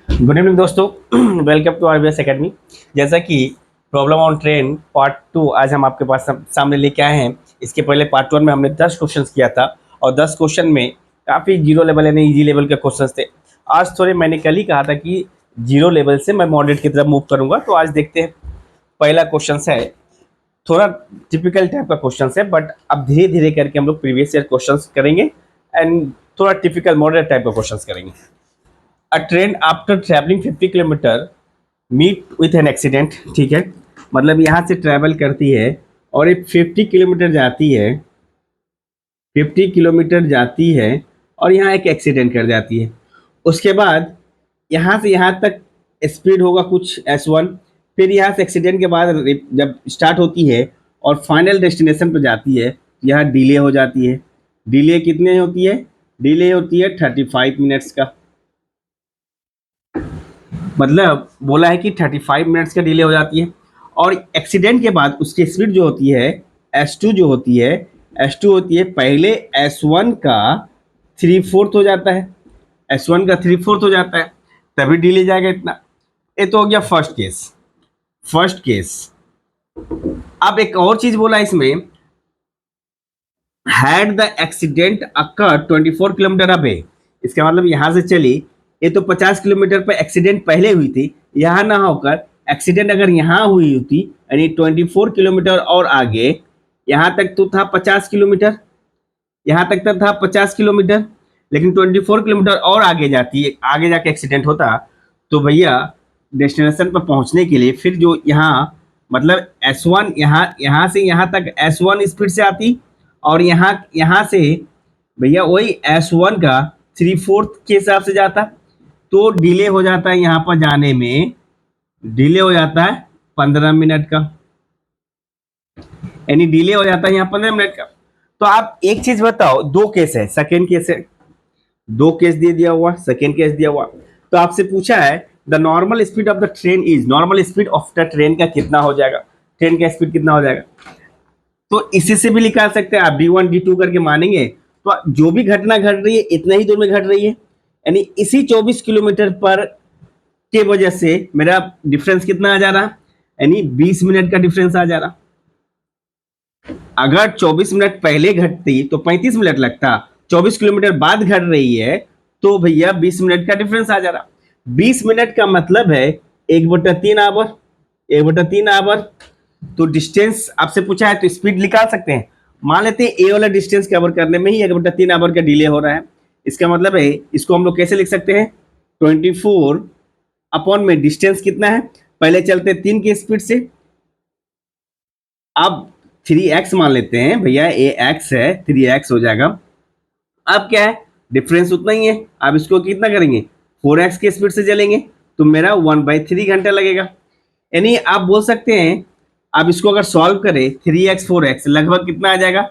Good evening दोस्तों, welcome to RBS academy. जैसा कि प्रॉब्लम ऑन ट्रेन पार्ट 2 आज हम आपके पास सामने लेके आए हैं। इसके पहले पार्ट 1 में हमने 10 क्वेश्चंस किया था और 10 क्वेश्चन में काफ़ी जीरो लेवल यानी इजी लेवल के क्वेश्चंस थे। आज थोड़े मैंने कल ही कहा था कि जीरो लेवल से मैं मॉडरेट की तरफ मूव करूँगा, तो आज देखते हैं। पहला क्वेश्चन है, थोड़ा टिपिकल टाइप का क्वेश्चन है, बट अब धीरे धीरे करके हम लोग प्रीवियस ईयर क्वेश्चन करेंगे एंड थोड़ा टिपिकल मॉडरेट टाइप का क्वेश्चन करेंगे। A train after travelling 50 kilometre meet with an accident. ठीक है, मतलब यहाँ से ट्रैवल करती है और एक 50 किलोमीटर जाती है, 50 किलोमीटर जाती है और यहाँ एक एक्सीडेंट कर जाती है। उसके बाद यहाँ से यहाँ तक स्पीड होगा कुछ S1। फिर यहाँ से एक्सीडेंट के बाद जब स्टार्ट होती है और फाइनल डेस्टिनेशन पर जाती है, यहाँ डिले हो जाती है। डिले कितने होती है? डिले होती है 35 मिनट्स का। मतलब बोला है कि 35 मिनट्स का डिले हो जाती है। और एक्सीडेंट के बाद उसकी स्पीड जो होती है S2 जो होती है, S2 होती है पहले S1 का 3/4 हो जाता है, S1 का 3/4 हो जाता है, तभी डिले जाएगा इतना। ये तो हो गया फर्स्ट केस। First case. अब एक और चीज बोला इसमें, had the accident occur 24 kilometre away. इसका मतलब यहां से चली, ये तो 50 किलोमीटर पर एक्सीडेंट पहले हुई थी, यहां ना होकर एक्सीडेंट अगर यहां हुई होती यानी 24 किलोमीटर और आगे, यहां तक तो था 50 किलोमीटर, यहां तक तो था 50 किलोमीटर, लेकिन 24 किलोमीटर और आगे जाती, आगे जाके एक्सीडेंट होता, तो भैया डेस्टिनेशन पर पहुंचने के लिए फिर जो यहाँ मतलब S1 यहाँ से यहाँ तक S1 स्पीड से आती और यहाँ से भैया वही S1 का 3/4 के हिसाब से जाता, तो डिले हो जाता है यहाँ पर जाने में, डिले हो जाता है 15 मिनट का, यानी डिले हो जाता है यहाँ 15 मिनट का। तो आप एक चीज बताओ, दो केस है, सेकेंड केस है, दो केस दे दिया हुआ, सेकेंड केस दिया हुआ। तो आपसे पूछा है the normal speed of the train is, normal speed of the train का कितना हो जाएगा, ट्रेन का स्पीड कितना हो जाएगा। तो इसी से भी निकाल सकते हैं आप, D1 D2 करके मानेंगे तो जो भी घटना घट रही है इतना ही दूर में घट रही है, यानी इसी 24 किलोमीटर पर के वजह से मेरा डिफरेंस कितना आ जा रहा, यानी 20 मिनट का डिफरेंस आ जा रहा। अगर 24 मिनट पहले घटती तो 35 मिनट लगता, 24 किलोमीटर बाद घट रही है तो भैया 20 मिनट का डिफरेंस आ जा रहा। 20 मिनट का मतलब है 1/3 आवर, 1/3 आवर। तो डिस्टेंस आपसे पूछा है तो स्पीड निकाल सकते हैं। मान लेते हैं ए वाला डिस्टेंस कवर करने में ही 1/3 आवर का डिले हो रहा है। इसका मतलब है इसको हम लोग कैसे लिख सकते हैं, 24 अपॉन में डिस्टेंस कितना है, पहले चलते 3 की स्पीड से, अब 3x मान लेते हैं भैया, ए एक्स है 3x हो जाएगा। अब क्या है, डिफरेंस उतना ही है, अब इसको कितना करेंगे 4x की स्पीड से चलेंगे तो मेरा 1/3 घंटा लगेगा। यानी आप बोल सकते हैं, आप इसको अगर सॉल्व करें 3x 4x लगभग कितना आ जाएगा,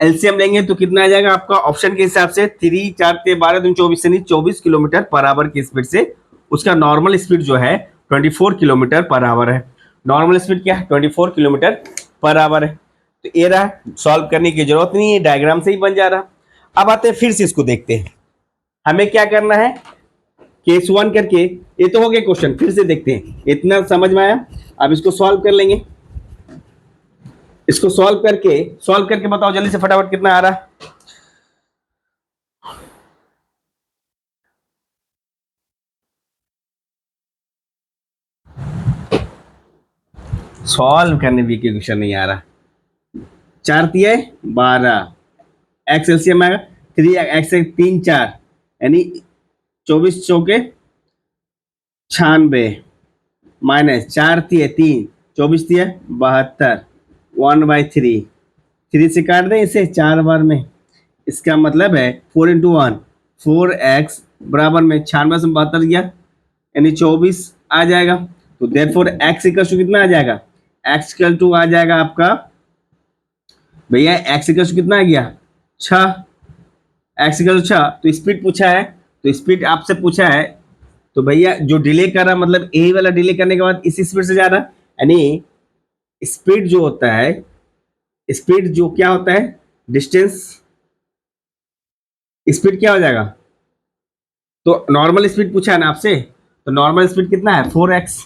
एलसीएम लेंगे तो कितना आ जाएगा आपका ऑप्शन के हिसाब से, 3 4 12 दूनी 24 यानी 24 किलोमीटर पर आवर की स्पीड से उसका नॉर्मल स्पीड जो है 24 किलोमीटर पर आवर है। नॉर्मल स्पीड क्या है, 24 किलोमीटर पर आवर है। तो ये रहा, सॉल्व करने की जरूरत नहीं है, डायग्राम से ही बन जा रहा। अब आते हैं फिर से इसको देखते हैं, हमें क्या करना है, केस 1 करके, ये तो हो गया क्वेश्चन, फिर से देखते हैं, इतना समझ में आया। अब इसको सॉल्व कर लेंगे, इसको सॉल्व करके बताओ जल्दी से फटाफट कितना आ रहा। सॉल्व करने भी क्वेश्चन नहीं आ रहा। 4 दिए 12, एक्स एलसीएम आएगा 3x 3 4 यानी 24 चौके 96 माइनस 4 दिए 3, 24 दिए 72, 1/3, 3 से काट दें इसे 4 बार में, इसका मतलब है 4 × 1 4x बराबर में 96 से 72 गया यानी 24 आ जाएगा। तो देयरफॉर x इक्वल टू कितना आ जाएगा, x इक्वल टू आ जाएगा आपका भैया, x इक्वल टू कितना आ गया 6, x इक्वल टू 6। तो स्पीड पूछा है, तो स्पीड आपसे पूछा है, तो भैया जो डिले कर रहा मतलब यही वाला डिले करने के बाद इसी स्पीड से जा रहा, यानी स्पीड जो होता है, स्पीड जो क्या होता है, डिस्टेंस, स्पीड क्या हो जाएगा, तो नॉर्मल स्पीड पूछा है ना आपसे, तो नॉर्मल स्पीड कितना है 4x।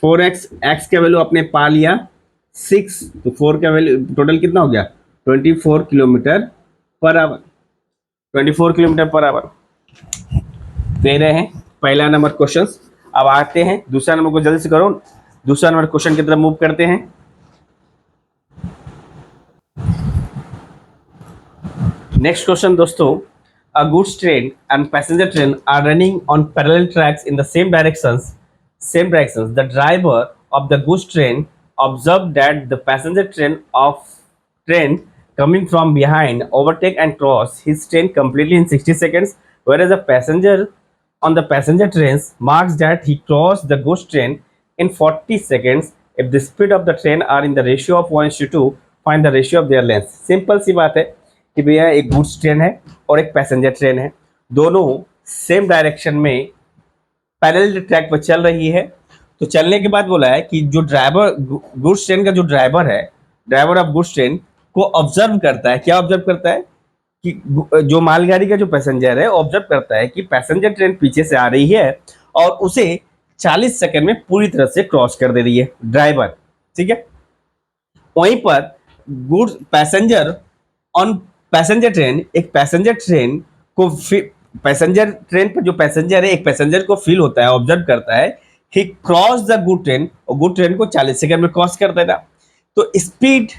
4x, x का वैल्यू आपने पा लिया 6, तो 4 का वैल्यू टोटल कितना हो गया 24 kilometre per hour. 24 kilometre per hour दे रहे हैं पहला नंबर क्वेश्चन। अब आते हैं दूसरा नंबर को, जल्दी से करो, दूसरा नंबर क्वेश्चन की तरफ मूव करते हैं। नेक्स्ट क्वेश्चन दोस्तों, a goods train and passenger train are running on parallel tracks in the same directions. The driver of the goods train observed that the passenger train coming from behind overtake and cross his train completely in 60 seconds, whereas the passenger on the passenger trains marks that he crossed the goods train in 40 seconds. If the speed of the train are in the ratio of 1:2, find the ratio of their length. Simple सी बात है कि भैया एक goods train है और एक passenger train है, दोनों सेम डायरेक्शन में पैरेलल ट्रैक पर चल रही है। तो चलने के बाद बोला है कि जो ड्राइवर गुड्स ट्रेन का जो ड्राइवर है, ड्राइवर ऑफ गुड्स ट्रेन को ऑब्जर्व करता है। क्या ऑब्जर्व करता है कि जो मालगाड़ी का जो पैसेंजर है ऑब्जर्व करता है कि पैसेंजर ट्रेन पीछे से आ रही है और उसे 40 सेकंड में पूरी तरह से क्रॉस कर दे रही है ड्राइवर, ठीक है। वहीं पर goods passenger on passenger train, एक पैसेंजर ट्रेन को पैसेंजर ट्रेन पर जो पैसेंजर है एक पैसेंजर को फील होता है, ऑब्जर्व करता है, he cross the good train, और गुड ट्रेन को 40 सेकंड में क्रॉस कर देगा। तो speed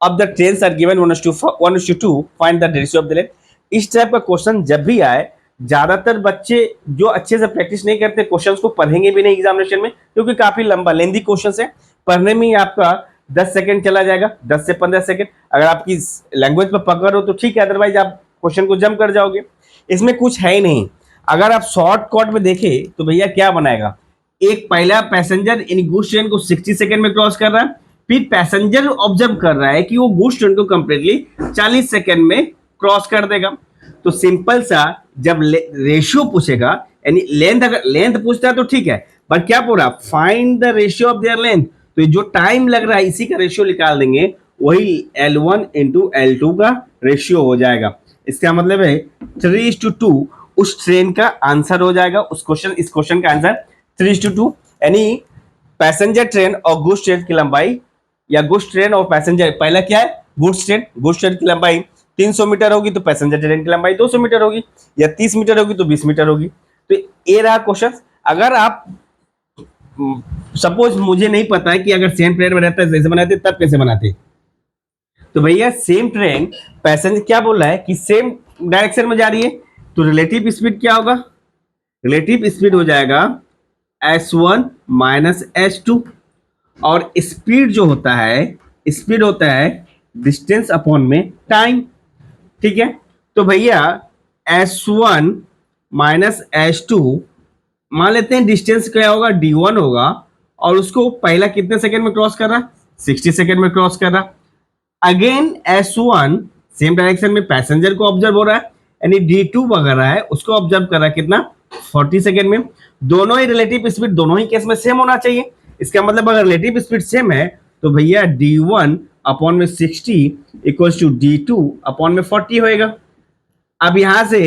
of the trains are given 1:2, find the ratio of the length. इस टाइप का क्वेश्चन जब भी आए, ज्यादातर बच्चे जो अच्छे से प्रैक्टिस नहीं करते क्वेश्चंस को पढ़ेंगे भी नहीं एग्जामिनेशन में, क्योंकि काफी लंबा लेंदी क्वेश्चन है, पढ़ने में ही आपका 10 सेकंड चला जाएगा, 10 से 15 सेकंड। अगर आपकी लैंग्वेज पर पकड़ हो तो ठीक है, अदरवाइज आप क्वेश्चन को जंप कर जाओगे। इसमें कुछ है ही नहीं। अगर आप शॉर्टकट में देखें तो भैया क्या बनाएगा, एक पहला पैसेंजर इन गुड्स ट्रेन को 60 सेकंड में क्रॉस कर रहा है, फिर पैसेंजर ऑब्जर्व कर रहा है कि वो गुड्स ट्रेन को कंप्लीटली 40 सेकंड में क्रॉस कर देगा। तो सिंपल सा, जब रेशियो पूछेगा यानी लेंथ, अगर लेंथ पूछता है तो ठीक है, पर क्या पूरा find the ratio of their length, तो जो टाइम लग रहा है इसी का रेशियो निकाल देंगे, वही L1 इंटू L2 का रेशियो हो जाएगा। इसका मतलब है 3:2 उस ट्रेन का आंसर हो जाएगा। उस क्वेश्चन, इस क्वेश्चन का आंसर 3:2, यानी पैसेंजर ट्रेन और गुड्स ट्रेन की लंबाई, या गुड्स ट्रेन और पैसेंजर, पहला क्या है गुड्स ट्रेन की लंबाई 300 मीटर होगी तो पैसेंजर ट्रेन की लंबाई 200 मीटर होगी, या 30 मीटर होगी तो 20 मीटर होगी। तो ये रहा क्वेश्चन। अगर आप सपोज मुझे नहीं पता है कि अगर सेम ट्रेन में रहता है जैसे बनाते तब कैसे बनाते, तो भैया सेम ट्रेन पैसेंजर क्या बोल रहा है कि सेम डायरेक्शन में जा रही है, तो रिलेटिव स्पीड क्या होगा, रिलेटिव स्पीड हो जाएगा S1 माइनस S2, और स्पीड जो होता है, स्पीड होता है डिस्टेंस अपॉन में टाइम, ठीक है। तो भैया S1 माइनस S2, मान लेते हैं डिस्टेंस क्या होगा D1 होगा, और उसको पहला कितने सेकंड में क्रॉस कर रहा, 60 सेकंड में क्रॉस कर रहा। अगेन S1 सेम डायरेक्शन में पैसेंजर को ऑब्जर्व हो रहा है, यानी D2 वगैरह है उसको ऑब्जर्व कर रहा है कितना 40 सेकंड में। दोनों ही रिलेटिव स्पीड दोनों ही केस में सेम होना चाहिए। इसका मतलब अगर रिलेटिव स्पीड सेम है तो भैया D1 अपॉन में 60 इक्वल्स टू D2 अपॉन में 40 होएगा। अब यहां से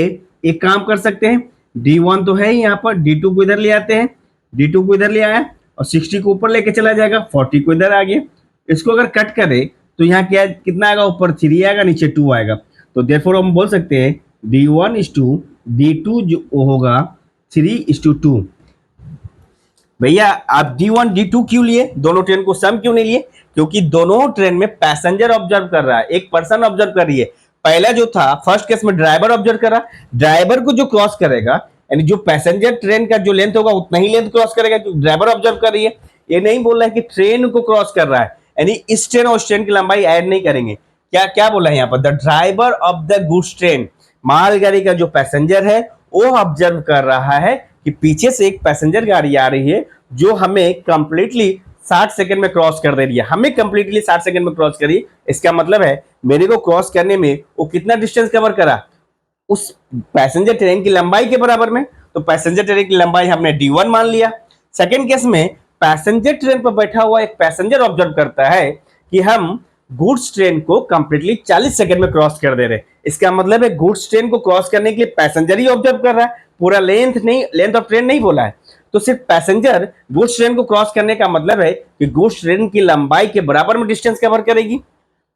एक काम कर सकते हैं, D1 तो है ही यहाँ पर, D2 को इधर ले आते हैं, D2 को इधर ले आया और 60 को ऊपर लेके चला जाएगा, 40 को इधर आ गया। इसको अगर कट करें तो यहाँ क्या कितना आएगा, ऊपर 3 आएगा नीचे 2 आएगा। तो देयरफॉर हम बोल सकते हैं D1 इज टू D2 जो होगा 3:2। भैया आप D1 D2 क्यों लिए, दोनों ट्रेन को सम क्यों नहीं लिए, क्योंकि दोनों ट्रेन में पैसेंजर ऑब्जर्व कर रहा है, एक पर्सन ऑब्जर्व कर रही है। पहला जो था फर्स्ट केस में ड्राइवर ऑब्जर्व कर रहा, ड्राइवर को जो क्रॉस करेगा यानी जो पैसेंजर ट्रेन का जो लेंथ होगा उतना ही लेंथ क्रॉस करेगा क्योंकि ड्राइवर ऑब्जर्व कर रही है। ये नहीं बोल रहा है कि ट्रेन को क्रॉस कर रहा है, यानी इस ट्रेन और उस ट्रेन की लंबाई ऐड नहीं करेंगे। क्या क्या बोला है यहाँ पर, the driver of the goods train, मालगाड़ी का जो पैसेंजर है वो ऑब्जर्व कर रहा है कि पीछे से एक पैसेंजर गाड़ी आ रही है जो हमें कंप्लीटली 60 सेकंड में क्रॉस कर दे रही है, हमें कंप्लीटली 60 सेकंड में क्रॉस करी। इसका मतलब है मेरे को क्रॉस करने में वो कितना डिस्टेंस कवर करा, उस पैसेंजर ट्रेन की लंबाई के बराबर में। तो पैसेंजर ट्रेन की लंबाई हमने D1 मान लिया। सेकंड केस में पैसेंजर ट्रेन पर बैठा हुआ एक पैसेंजर ऑब्जर्व करता है कि हम गुड्स ट्रेन को कंप्लीटली 40 सेकंड में क्रॉस कर दे रहे। इसका मतलब है गुड्स ट्रेन को क्रॉस करने के लिए पैसेंजर ही ऑब्जर्व कर रहा है, पूरा लेंथ नहीं, लेंथ ऑफ ट्रेन नहीं बोला है। तो सिर्फ पैसेंजर गुड्स ट्रेन को क्रॉस करने का मतलब है कि गुड्स ट्रेन की लंबाई के बराबर में डिस्टेंस कवर करेगी,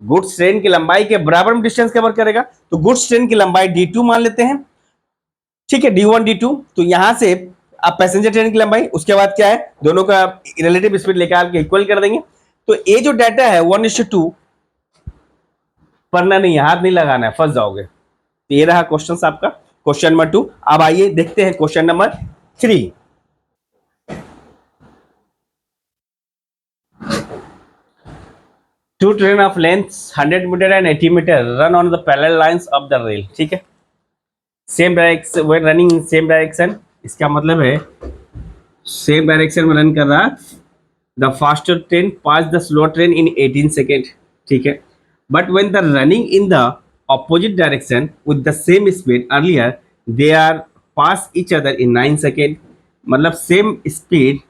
गुड्स ट्रेन की लंबाई के बराबर में डिस्टेंस कवर करेगा। तो गुड्स ट्रेन की लंबाई d2 मान लेते हैं, ठीक है, d1 d2। तो यहां से आप पैसेंजर ट्रेन की लंबाई, उसके बाद क्या है, दोनों का रिलेटिव स्पीड लेकर के इक्वल कर देंगे। तो ये जो डाटा है 1:2, पढ़ना नहीं, हाथ नहीं लगाना है, फंस जाओगे। तो ये रहा क्वेश्चन आपका, क्वेश्चन नंबर 2। अब आइए देखते हैं question number 3। Two train of length 100 metre and 80 metre run on the parallel lines of the rail, ठीक है, सेम डायरेक्शन, वे रनिंग इन सेम डायरेक्शन। इसका मतलब है सेम डायरेक्शन में रन कर रहा, the faster train pass the slow train in 18 second, ठीक है, but when the running in the opposite direction with the same speed earlier they are pass each other in 9 second. मतलब same speed,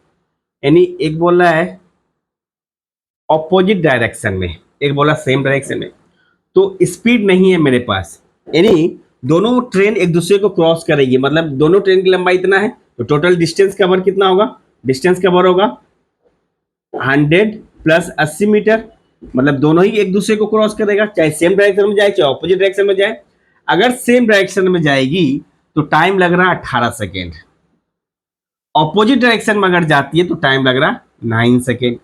यानी एक बोल रहा है opposite direction में, एक बोला सेम डायरेक्शन में, तो स्पीड नहीं है मेरे पास, यानी दोनों ट्रेन एक दूसरे को क्रॉस करेगी। मतलब दोनों ट्रेन की लंबाई इतना है, तो टोटल डिस्टेंस कवर कितना होगा, डिस्टेंस कवर होगा 100 प्लस 80 मीटर। मतलब दोनों ही एक दूसरे को क्रॉस करेगा, चाहे सेम डायरेक्शन में जाए चाहे ऑपोजिट डायरेक्शन में जाए। अगर सेम डायरेक्शन में जाएगी तो टाइम लग रहा है 18 सेकेंड, ऑपोजिट डायरेक्शन में अगर जाती है तो टाइम लग रहा है 9 सेकेंड।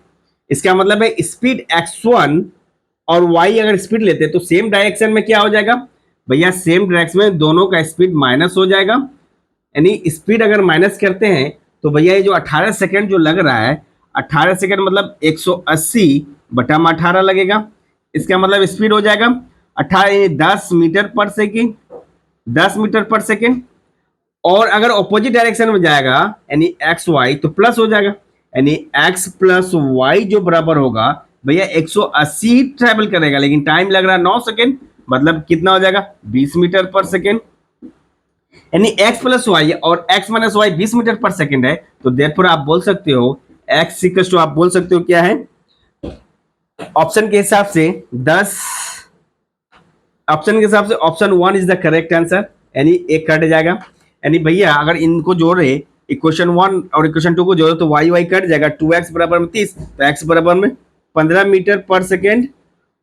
इसका मतलब है स्पीड x1 और y अगर स्पीड लेते हैं तो सेम डायरेक्शन में क्या हो जाएगा भैया, सेम डायरेक्शन में दोनों का स्पीड माइनस हो जाएगा। यानी स्पीड अगर माइनस करते हैं तो भैया ये जो 18 सेकेंड जो लग रहा है, 18 सेकेंड मतलब 180 बटा 18 लगेगा। इसका मतलब स्पीड हो जाएगा 18 10 मीटर पर सेकेंड, 10 मीटर पर सेकेंड। और अगर ऑपोजिट डायरेक्शन में जाएगा यानी एक्स वाई तो प्लस हो जाएगा, यानी एक्स प्लस वाई जो बराबर होगा भैया 180 ट्रेवल करेगा, लेकिन टाइम लग रहा है 9 सेकेंड। मतलब कितना हो जाएगा 20 मीटर पर सेकेंड। यानी x प्लस वाई और x माइनस वाई 20 मीटर पर सेकेंड है। तो देयरफॉर आप बोल सकते हो x इक्वल्स टू, आप बोल सकते हो क्या है, ऑप्शन के हिसाब से 10, ऑप्शन के हिसाब से option 1 is the correct answer, यानी एक कट जाएगा। यानी भैया अगर इनको जोड़े, इक्वेशन 1 और इक्वेशन 2 को जोड़ो तो वाई वाई कट जाएगा, 2x बराबर में 30 तो x बराबर में 15 मीटर पर सेकेंड,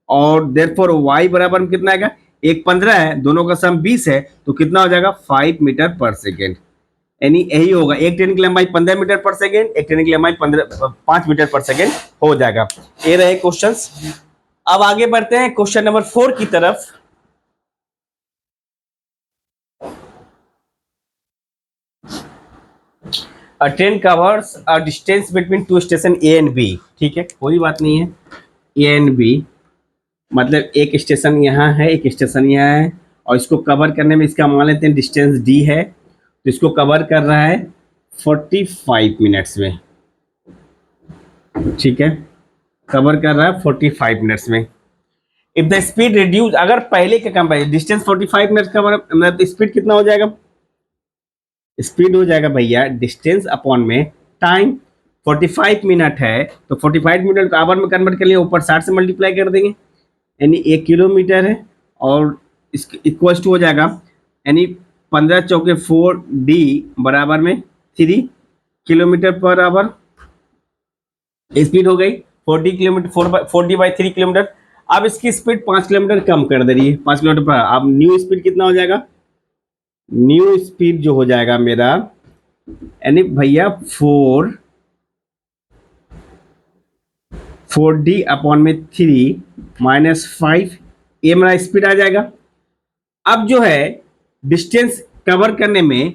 और देयरफॉर y बराबर में कितना आएगा, एक 15 है, दोनों का सम 20 है, तो कितना हो जाएगा 5 मीटर पर सेकेंड। यानी यही होगा, एक ट्रेन की लंबाई 15 मीटर पर सेकेंड, एक ट्रेन की लंबाई 5 मीटर पर सेकेंड हो जाएगा। ये रहे क्वेश्चंस। अब आगे बढ़ते हैं क्वेश्चन नंबर 4 की तरफ। A train covers a distance between two station A and B, ठीक है, कोई बात नहीं है, A and B मतलब एक स्टेशन यहाँ है, एक स्टेशन यहाँ है, और इसको कवर करने में इसका मान लेते हैं डिस्टेंस D है, तो इसको कवर कर रहा है 45 मिनट्स में, ठीक है, कवर कर रहा है 45 मिनट्स में। इफ द स्पीड रिड्यूस, अगर पहले के कंपेयर डिस्टेंस 45 मिनट्स कवर, मतलब स्पीड कितना हो जाएगा, स्पीड हो जाएगा भैया डिस्टेंस अपॉन में टाइम। 45 मिनट है तो 45 मिनट को आवर में कन्वर्ट कर लिया, ऊपर 60 से मल्टीप्लाई कर देंगे, यानी 1 किलोमीटर है, और इसके इक्वल टू हो जाएगा, यानी 15 चौके 4D बराबर में 3 किलोमीटर पर आवर। स्पीड हो गई 40 किलोमीटर, 4D/3 किलोमीटर। अब इसकी स्पीड 5 किलोमीटर कम कर दे रही है, 5 किलोमीटर पर। अब न्यू स्पीड कितना हो जाएगा, न्यू स्पीड जो हो जाएगा मेरा, यानी भैया 4D अपॉन में 3 माइनस 5, ये मेरा स्पीड आ जाएगा। अब जो है डिस्टेंस कवर करने में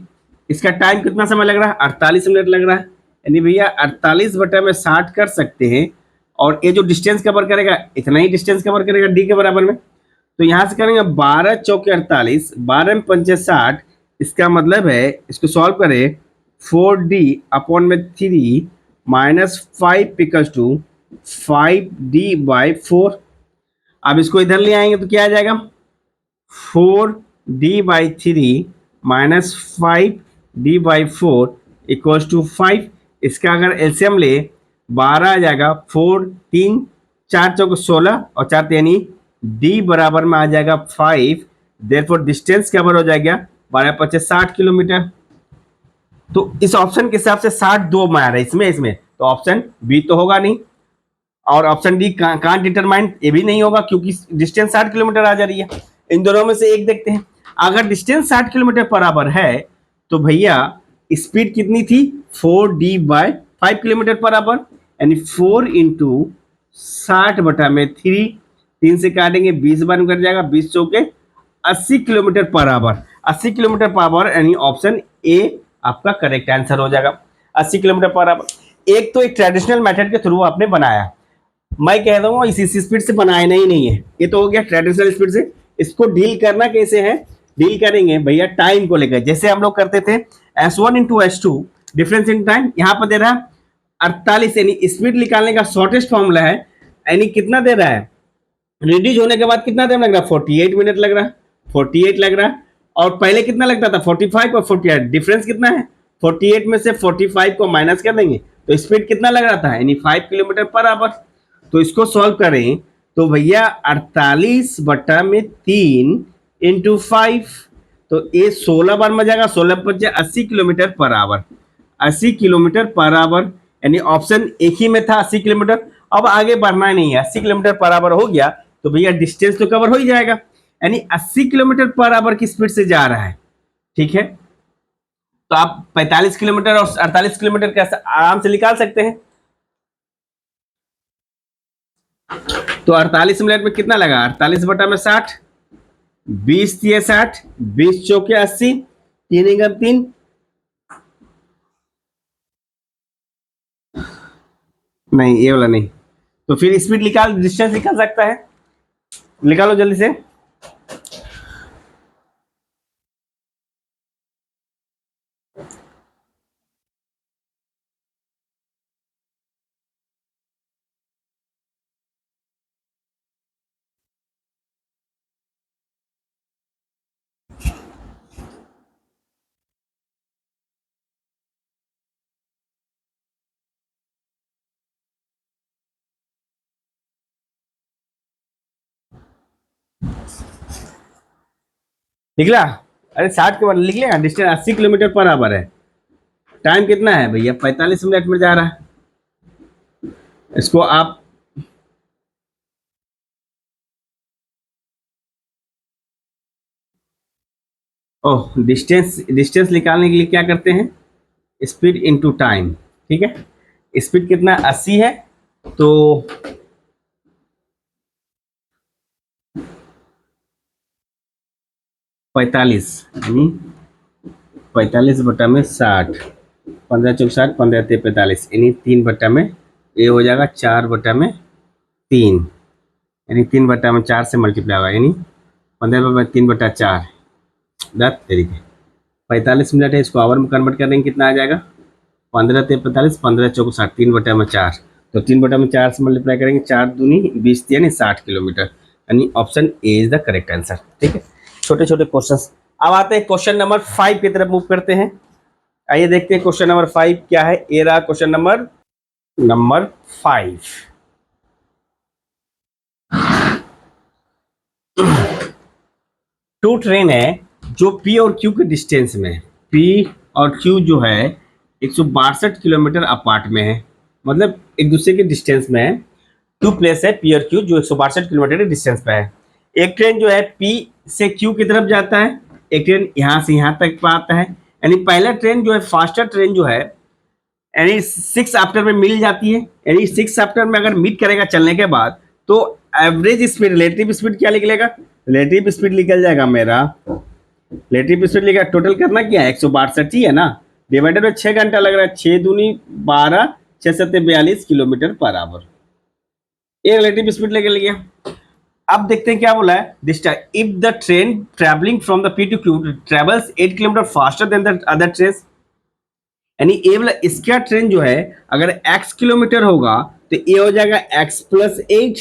इसका टाइम कितना समय लग रहा है, 48 मिनट लग रहा है, यानी भैया 48 बटा में 60 कर सकते हैं, और ये जो डिस्टेंस कवर करेगा इतना ही डिस्टेंस कवर करेगा D के बराबर में। तो यहां से करेंगे 12 चौके 48, 12 में 5 60, इसका मतलब है इसको सॉल्व करें 4D अपॉन में 3 माइनस 5 इक्वल्स टू 5D/4। अब इसको इधर ले आएंगे तो क्या आ जाएगा, 4D/3 minus 5D/4 equals to 5। इसका अगर एलसीएम ले 12 आ जाएगा, 4 3 4 चौक 16 और 4 यानी डी बराबर में आ जाएगा 5। देयरफॉर डिस्टेंस कवर हो जाएगा 12×5 60 किलोमीटर। तो इस ऑप्शन के हिसाब से 60 दो में आ रहा है इसमें तो ऑप्शन बी तो होगा नहीं, और ऑप्शन डी कांट डिटरमाइन, ये भी नहीं होगा क्योंकि डिस्टेंस 60 किलोमीटर आ जा रही है। इन दोनों में से एक देखते हैं। अगर डिस्टेंस 60 किलोमीटर बराबर है तो भैया स्पीड कितनी थी 4d/5 किलोमीटर बराबर, यानी 4 इंटू 60/3, 3 से काटेंगे 20 बार में कट जाएगा, 20 चौके 80 kilometre per our. 80 kilometre per our यानी ऑप्शन ए आपका करेक्ट आंसर हो जाएगा, 80 किलोमीटर पर आवर। एक तो एक ट्रेडिशनल मेथड के थ्रू आपने बनाया, मैं कह रहा हूँ इस स्पीड से बनाना ही नहीं है, ये तो हो गया ट्रेडिशनल स्पीड से। इसको डील करना कैसे है, डील करेंगे भैया टाइम को लेकर, जैसे हम लोग करते थे S1 into S2 difference in time. यहाँ पर दे रहा है 48, यानी स्पीड निकालने का शॉर्टेस्ट फॉर्मूला है, यानी कितना दे रहा है रिड्यूस होने के बाद कितना टाइम लग रहा है 48 मिनट लग रहा है, 48 लग रहा है। और पहले कितना लगता था 45 और 48, डिफरेंस कितना है 48 में से 45 को माइनस कर देंगे तो स्पीड कितना लग रहा था यानी 5 किलोमीटर पर आवर। तो इसको सॉल्व करें तो भैया 48/3 इंटू 5, तो ये 16 बार में जाएगा, 16 80 kilometre per our, 80 kilometre per our, यानी ऑप्शन एक ही में था 80 किलोमीटर। अब आगे बढ़ना नहीं है, 80 किलोमीटर पर आवर हो गया तो भैया डिस्टेंस तो कवर हो ही जाएगा, यानी 80 किलोमीटर पर आवर की स्पीड से जा रहा है। ठीक है, तो आप 45 किलोमीटर और 48 किलोमीटर कैसे आराम से निकाल सकते हैं। तो 48 मिनट में कितना लगा 48/60, 20 दिए 60, 20 चौके 80, 3 एकम 3, नहीं ये वाला नहीं, तो फिर स्पीड निकाल, डिस्टेंस निकाल सकता है, निकालो जल्दी से। निकला, अरे 60 के बाद लिख लेगा, डिस्टेंस 80 किलोमीटर पर आवर है, टाइम कितना है भैया 45 मिनट में जा रहा है। इसको आप ओह डिस्टेंस निकालने के लिए क्या करते हैं स्पीड इंटू टाइम। ठीक है, स्पीड कितना 80 है तो 45, यानी 45/60, 15 चौक 60, 15 ते 45, यानी 3/, ये हो जाएगा 4/3, यानी 3/4 से मल्टीप्लाई होगा, यानी 15/3/4 10 तरीके 45 मिनट है, इसको आवर में कन्वर्ट कर देंगे कितना आ जाएगा 15 ते 45, 15 चौक 60, 3/4, तो 3/4 से मल्टीप्लाई करेंगे, 4 दूनी 20 यानी 60 किलोमीटर, यानी option A is the correct answer. ठीक है, छोटे छोटे क्वेश्चन। अब आते हैं क्वेश्चन नंबर 5 की तरफ मूव करते हैं। आइए देखते हैं क्वेश्चन नंबर 5 क्या है। ये रहा क्वेश्चन नंबर 5। टू ट्रेन है जो पी और क्यू के डिस्टेंस में है, पी और क्यू जो है 162 किलोमीटर अपार्ट में है, मतलब एक दूसरे के डिस्टेंस में है। टू प्लेस है पी और क्यू जो 162 किलोमीटर के डिस्टेंस पे है। एक ट्रेन जो है पी से क्यू की तरफ जाता है, एक ट्रेन यहाँ से यहाँ तक आता है, यानी पहला ट्रेन जो है फास्टर ट्रेन जो है यानी 6 आफ्टर में मिल जाती है, यानी 6 आफ्टर में अगर मीट करेगा चलने के बाद तो एवरेज स्पीड रिलेटिव स्पीड क्या निकलेगा, रिलेटिव स्पीड निकल जाएगा मेरा, रिलेटिव स्पीड लिखा टोटल करना क्या है 162 ही है ना, डिवाइडेड बाय 6 घंटा लग रहा है, 6 दूनी 12, 6 सत्ते 42 किलोमीटर पर आवर, ये रिलेटिव स्पीड लेके लिया। अब देखते हैं क्या बोला है, this time if the train travelling from the P to Q travels 8 kilometre faster than the other train, यानी ए वाला इसका ट्रेन जो है अगर x किलोमीटर होगा तो ये हो जाएगा x प्लस 8,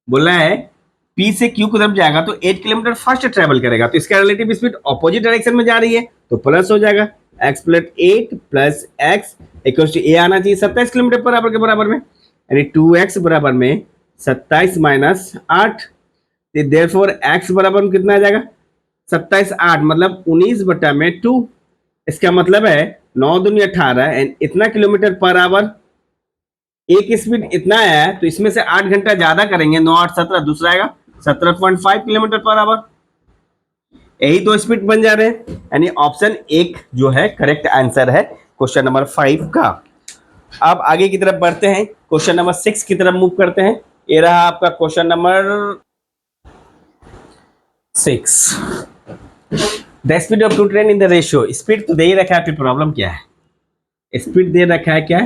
बोला है P से Q की तरफ जाएगा तो 8 किलोमीटर फास्ट ट्रेवल करेगा, तो इसका रिलेटिव स्पीड ऑपोजिट डायरेक्शन में जा रही है तो प्लस हो जाएगा x plus 8 plus x equal to a आना चाहिए 27 किलोमीटर पर आवर के बराबर में, यानी 2x बराबर में 27 माइनस 8, देयरफॉर एक्स बराबर कितना आ जाएगा 27 8 मतलब 19 बटा में 2। इसका मतलब है 9 दूनी 18 एंड इतना किलोमीटर पर आवर। एक स्पीड इतना है तो इसमें से 8 घंटा ज्यादा करेंगे, 9 8 17, दूसरा आएगा 17.5 किलोमीटर पर आवर। यही तो स्पीड बन जा रहे हैं, यानी ऑप्शन एक जो है करेक्ट आंसर है क्वेश्चन नंबर 5 का। अब आगे की तरफ बढ़ते हैं, क्वेश्चन नंबर 6 की तरफ मूव करते हैं। ये रहा आपका question number 6। The speed of two train in the ratio, speed तो दे ही रखा है, फिर प्रॉब्लम क्या है? स्पीड दे रखा है क्या,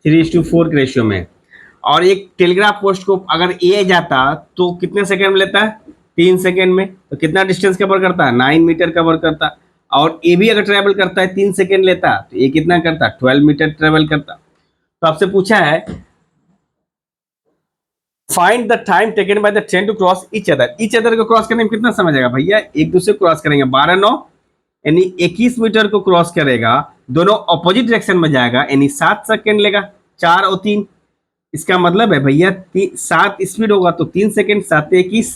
3:4 के रेशियो में। और एक टेलीग्राफ पोस्ट को अगर ए जाता तो कितने सेकंड में लेता है, 3 सेकंड में। तो कितना डिस्टेंस कवर करता है, 9 मीटर कवर करता। और ए भी अगर ट्रेवल करता है 3 सेकंड लेता तो ए कितना करता, 12 मीटर ट्रेवल करता। तो आपसे पूछा है find the time taken by the train to cross each other. Each other को क्रॉस करने में कितना समय जाएगा भैया, एक दूसरे को क्रॉस करेंगे, 12 9 यानी 21 मीटर को क्रॉस करेगा, दोनों ऑपोजिट डायरेक्शन में जाएगा, यानी 7 सेकंड लेगा, 4 और 3। इसका मतलब है भैया 7 स्पीड होगा तो 3 सेकंड, 7 21,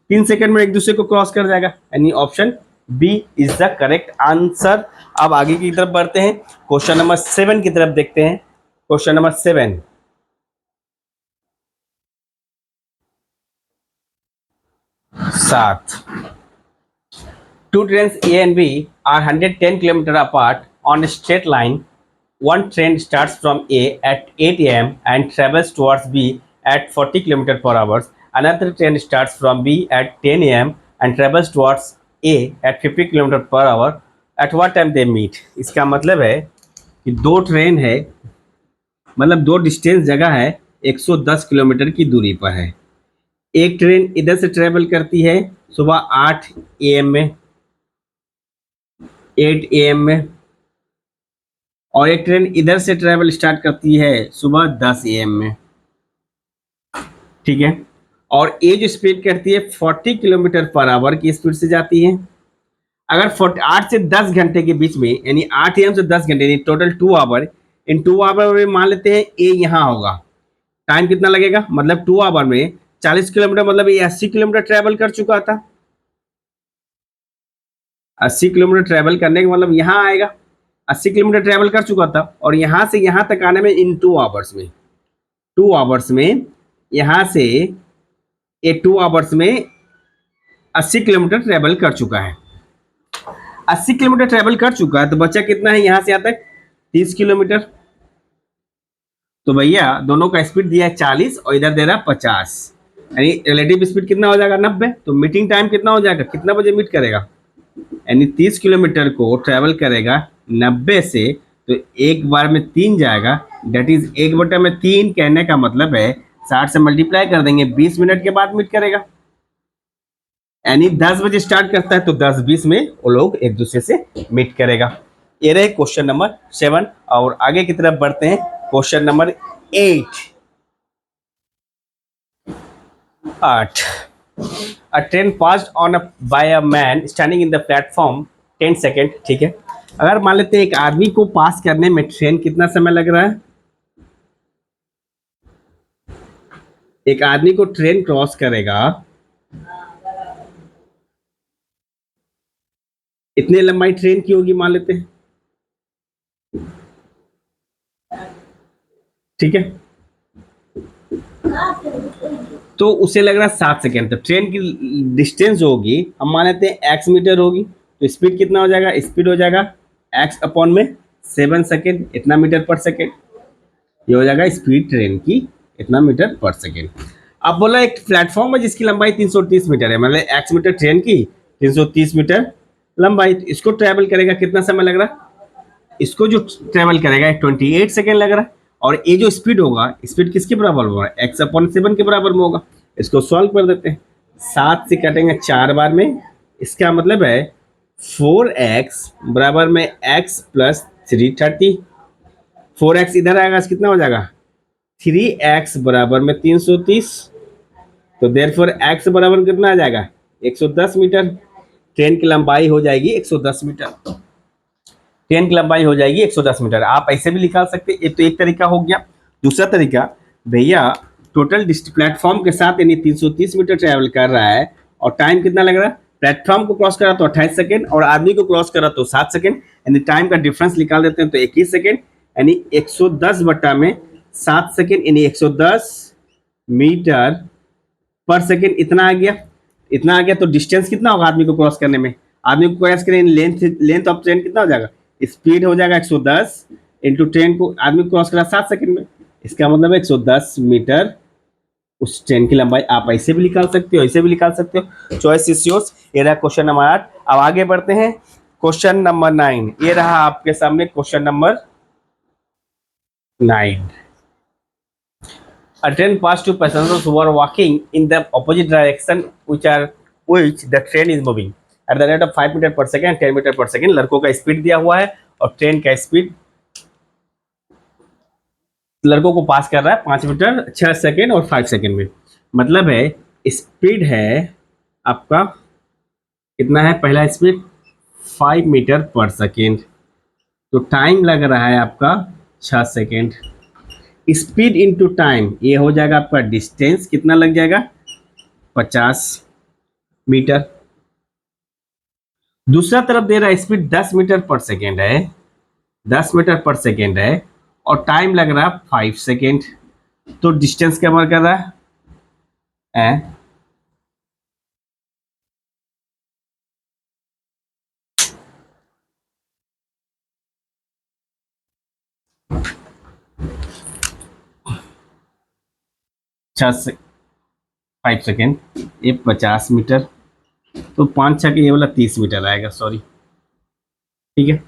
3 सेकंड में एक दूसरे को क्रॉस कर जाएगा, यानी option B is the correct answer. अब आगे की तरफ बढ़ते हैं, क्वेश्चन नंबर 7 की तरफ देखते हैं। क्वेश्चन नंबर 7, सात। Two trains A and B are 110 km apart on a straight line. One train starts from A at 8 a.m. and travels towards B at 40 km per hour. Another train starts from B at 10 a.m. and travels towards A at 50 km per hour. At what time they meet? इसका मतलब है कि दो train है, मतलब दो distance जगह है, 110 किलोमीटर की दूरी पर है। एक ट्रेन इधर से ट्रेवल करती है सुबह 8 AM में, 8 AM में, और एक ट्रेन इधर से ट्रेवल स्टार्ट करती है सुबह 10 AM में, ठीक है। और ये जो स्पीड करती है 40 किलोमीटर पर आवर की स्पीड से जाती है। अगर 8 से 10 घंटे के बीच में, यानी 8 AM से 10 घंटे, यानी टोटल 2 आवर, इन 2 आवर में मान लेते हैं ए यहाँ होगा, टाइम कितना लगेगा, मतलब 2 आवर में 40 किलोमीटर, मतलब ये 80 किलोमीटर ट्रेवल कर चुका था। 80 किलोमीटर ट्रेवल करने का मतलब यहाँ आएगा, 80 किलोमीटर ट्रेवल कर चुका था, और यहाँ से यहाँ तक आने में इन 2 आवर्स में, 2 आवर्स में यहाँ से ये 2 आवर्स में 80 किलोमीटर ट्रेवल कर चुका है। 80 किलोमीटर ट्रेवल कर चुका है तो बचा कितना है यहाँ से यहाँ तक, 30 किलोमीटर। तो भैया दोनों का स्पीड दिया है 40 और इधर दे रहा है 50, यानी रिलेटिव स्पीड कितना हो जाएगा, 90। तो मीटिंग टाइम कितना हो जाएगा, कितना बजे मीट करेगा, यानी 30 किलोमीटर को ट्रेवल करेगा 90 से, तो एक बार में 3 जाएगा, डेट इज 1/3। कहने का मतलब है 60 से मल्टीप्लाई कर देंगे, 20 मिनट के बाद मीट करेगा, यानी 10 बजे स्टार्ट करता है तो 10-20 में वो लोग एक दूसरे से मीट करेगा। ये रहे क्वेश्चन नंबर 7। और आगे की तरफ बढ़ते हैं, question number 8। A train passed on by a man standing in the platform 10 second, ठीक है। अगर मान लेते हैं एक आदमी को पास करने में ट्रेन कितना समय लग रहा है, एक आदमी को ट्रेन क्रॉस करेगा, इतनी लंबाई ट्रेन की होगी मान लेते हैं, ठीक है। तो उसे लग रहा है 7 सेकेंड। तो ट्रेन की डिस्टेंस जो होगी हम मान लेते हैं x मीटर होगी, तो स्पीड कितना हो जाएगा, स्पीड हो जाएगा x अपॉन में 7 सेकेंड, इतना मीटर पर सेकेंड। ये हो जाएगा स्पीड ट्रेन की, इतना मीटर पर सेकेंड। अब बोला एक प्लेटफॉर्म है जिसकी लंबाई 330 मीटर है, मतलब x मीटर ट्रेन की, 330 मीटर लंबाई। तो इसको ट्रेवल करेगा कितना समय लग रहा है, इसको जो ट्रेवल करेगा 28 सेकेंड लग रहा है। और ये जो स्पीड होगा, स्पीड किसके बराबर होगा, x अपॉन 7 के बराबर में होगा। इसको सॉल्व कर देते हैं, 7 से काटेंगे 4 बार में, इसका मतलब है 4x बराबर में x प्लस 330। 4x इधर आएगा, कितना हो जाएगा, 3x बराबर में 330। तो देयरफॉर x बराबर कितना आ जाएगा, 110 मीटर। ट्रेन की लंबाई हो जाएगी 110 मीटर, ट्रेन की लंबाई हो जाएगी 110 मीटर। आप ऐसे भी निकाल सकते हैं, ये तो एक तरीका हो गया। दूसरा तरीका, भैया टोटल प्लेटफॉर्म के साथ यानी 330 मीटर ट्रैवल कर रहा है और टाइम कितना लग रहा है, प्लेटफॉर्म को क्रॉस करा तो 28 सेकेंड और आदमी को क्रॉस करा तो 7 सेकेंड, यानी टाइम का डिफरेंस निकाल देते हैं तो 21 सेकेंड, यानी 110 बट्टा में 7 सेकेंड यानी 110 मीटर पर सेकेंड इतना आ गया। इतना आ गया तो डिस्टेंस कितना होगा आदमी को क्रॉस करने में, आदमी को क्रॉस करने लेंथ ऑफ ट्रेन कितना हो जाएगा, स्पीड हो जाएगा 110 इंटू ट्रेन को आदमी को क्रॉस करा 7 सेकेंड में, इसका मतलब 110 मीटर उस ट्रेन की लंबाई। आप ऐसे भी निकाल सकते हो, ऐसे भी निकाल सकते हो, चॉइस इज योर्स। ये रहा क्वेश्चन नंबर 8। अब आगे बढ़ते हैं क्वेश्चन नंबर 9। ये रहा आपके सामने question number 9। A train passed two passengers who were walking in the opposite direction which the train is moving at the rate of 5 metre पर सेकेंड 10 मीटर पर सेकेंड। लड़कों का स्पीड दिया हुआ है और ट्रेन का स्पीड लड़कों को पास कर रहा है 5 मीटर 6 सेकेंड और 5 सेकेंड में। मतलब है स्पीड है आपका कितना है, पहला स्पीड 5 मीटर पर सेकेंड, तो टाइम लग रहा है आपका 6 सेकेंड। स्पीड इनटू टाइम ये हो जाएगा आपका डिस्टेंस कितना लग जाएगा 50 मीटर। दूसरा तरफ दे रहा है स्पीड 10 मीटर पर सेकेंड है, 10 मीटर पर सेकेंड है और टाइम लग रहा है 5 सेकेंड, तो डिस्टेंस क्या मार कर रहा है से 5 सेकेंड, ये 50 मीटर, तो 5 6 के ये वाला 30 मीटर आएगा, सॉरी ठीक है।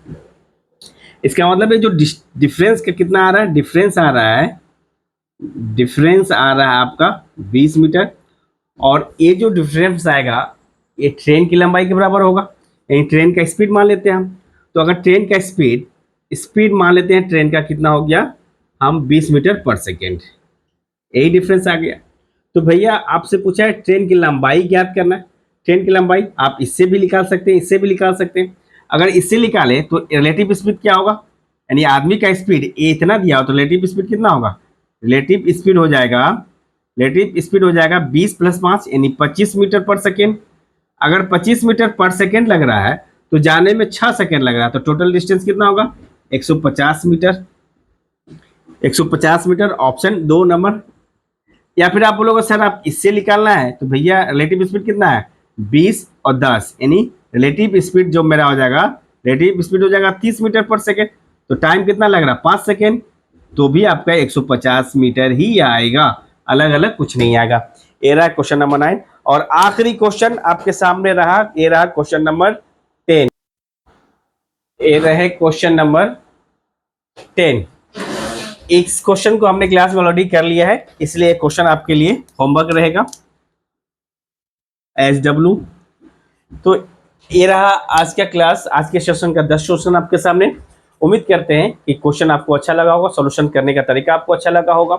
इसका मतलब है जो डिफरेंस का कितना आ रहा है, डिफरेंस आ रहा है आपका 20 मीटर और ये जो डिफरेंस आएगा ये ट्रेन की लंबाई के बराबर होगा, यानी ट्रेन का स्पीड मान लेते हैं हम। तो अगर ट्रेन का स्पीड मान लेते हैं, ट्रेन का कितना हो गया हम 20 मीटर पर सेकेंड, यही डिफरेंस आ गया। तो भैया आपसे पूछा है ट्रेन की लंबाई ज्ञात करना है। ट्रेन की लंबाई आप इससे भी निकाल सकते हैं, इससे भी निकाल सकते हैं। अगर इससे निकाले तो रिलेटिव स्पीड क्या होगा, यानी आदमी का स्पीड ये इतना दिया हो तो रिलेटिव स्पीड कितना होगा, रिलेटिव स्पीड हो जाएगा 20 + 5 यानी 25 मीटर पर सेकेंड। अगर 25 मीटर पर सेकेंड लग रहा है तो जाने में 6 सेकेंड लग रहा है, तो टोटल डिस्टेंस कितना होगा 150 मीटर। 150 metre option 2 number. या फिर आप बोलोगे सर आप इससे निकालना है तो भैया रिलेटिव स्पीड कितना है 20 और 10, यानी रिलेटिव स्पीड जो मेरा हो जाएगा, रिलेटिव स्पीड हो जाएगा 30 मीटर पर सेकेंड, तो टाइम कितना लग रहा है 5 सेकेंड, तो भी आपका 150 मीटर ही आएगा, अलग अलग कुछ नहीं आएगा। ये रहा क्वेश्चन नंबर 9 और आखिरी क्वेश्चन आपके सामने रहा, ये रहा क्वेश्चन नंबर 10। ये रहे क्वेश्चन नंबर 10। इस क्वेश्चन को हमने क्लास में ऑलरेडी कर लिया है, इसलिए क्वेश्चन आपके लिए होमवर्क रहेगा SW। तो ये रहा आज का क्लास, आज के सेशन का 10 क्वेश्चन आपके सामने। उम्मीद करते हैं कि क्वेश्चन आपको अच्छा लगा होगा, सॉल्यूशन करने का तरीका आपको अच्छा लगा होगा,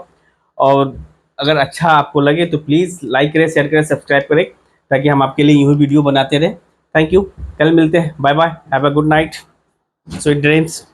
और अगर अच्छा आपको लगे तो प्लीज़ लाइक करें, शेयर करें, सब्सक्राइब करें, ताकि हम आपके लिए यूँ ही वीडियो बनाते रहें। थैंक यू, कल मिलते हैं, bye bye, have a good night, sweet dreams.